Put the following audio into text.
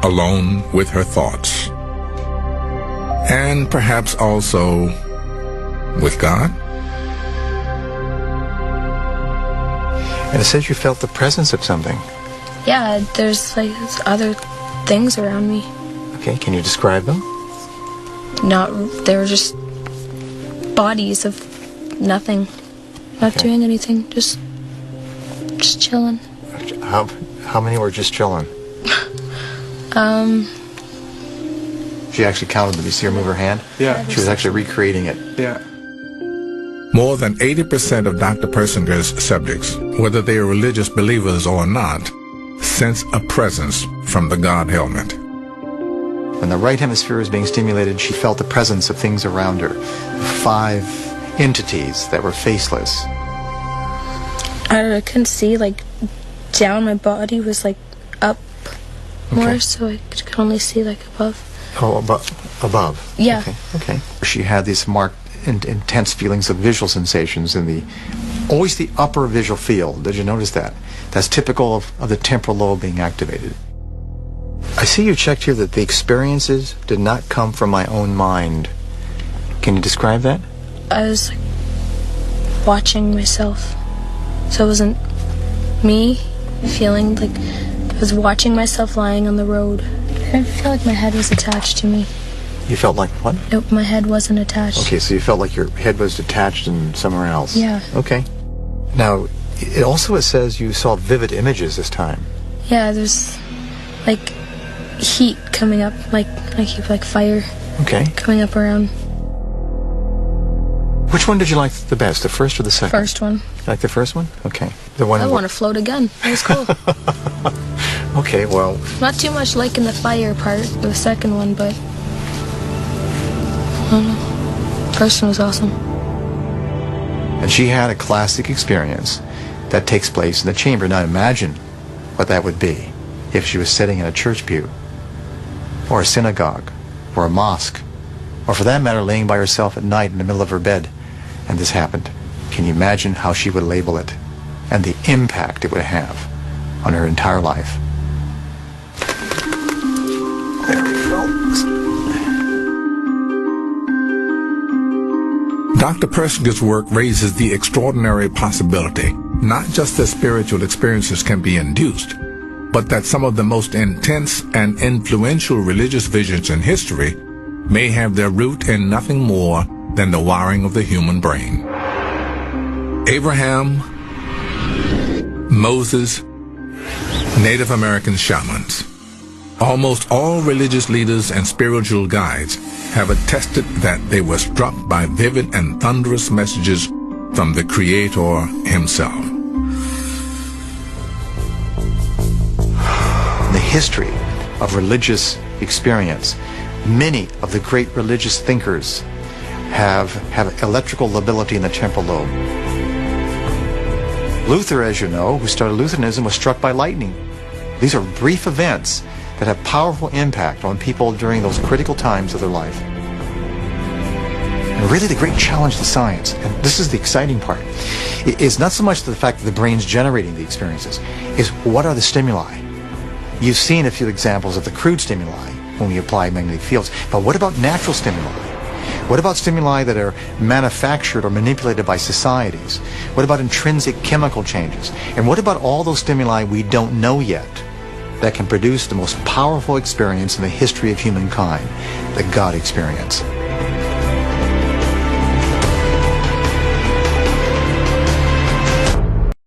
alone with her thoughts, and perhaps also with God. And it says you felt the presence of something. Yeah, there's like other things around me. Okay, can you describe them? They were just bodies of nothing, not doing anything, just chilling. How many were just chilling? She actually counted them. You see her move her hand? Yeah. She was actually recreating it. Yeah. More than 80% of Dr. Persinger's subjects, whether they are religious believers or not, sense a presence from the God element. When the right hemisphere was being stimulated, she felt the presence of things around her. 5 entities that were faceless. I couldn't see, like, down. My body was, like, up more, so I could only see, like, above. Oh, above? Yeah. Okay. She had these marked, intense feelings of visual sensations in always the upper visual field. Did you notice that? That's typical of the temporal lobe being activated. I see you checked here that the experiences did not come from my own mind. Can you describe that? I was, like, watching myself. So it wasn't me feeling like I was watching myself lying on the road. I feel like my head was attached to me. You felt like what? My head wasn't attached. Okay, so you felt like your head was detached and somewhere else. Yeah. Okay. Now, it says you saw vivid images this time. Yeah, there's like heat coming up, like fire. Okay. Coming up around. Which one did you like the best, the first or the second? First one. You like the first one? Okay. The one. I want to float again. That was cool. Okay, well. Not too much liking the fire part, the second one, but I don't know. First one was awesome. And she had a classic experience that takes place in the chamber. Now imagine what that would be if she was sitting in a church pew, or a synagogue, or a mosque, or for that matter laying by herself at night in the middle of her bed, and this happened. Can you imagine how she would label it and the impact it would have on her entire life? There we go. Dr. Persinger's work raises the extraordinary possibility, not just that spiritual experiences can be induced, but that some of the most intense and influential religious visions in history may have their root in nothing more than the wiring of the human brain. Abraham, Moses, Native American shamans. Almost all religious leaders and spiritual guides have attested that they were struck by vivid and thunderous messages from the Creator himself. In the history of religious experience, many of the great religious thinkers have electrical lability in the temporal lobe. Luther, as you know, who started Lutheranism, was struck by lightning. These are brief events that have powerful impact on people during those critical times of their life. And really the great challenge to science, and this is the exciting part, is not so much the fact that the brain's generating the experiences, is what are the stimuli? You've seen a few examples of the crude stimuli when we apply magnetic fields, but what about natural stimuli? What about stimuli that are manufactured or manipulated by societies? What about intrinsic chemical changes? And what about all those stimuli we don't know yet that can produce the most powerful experience in the history of humankind, the God experience?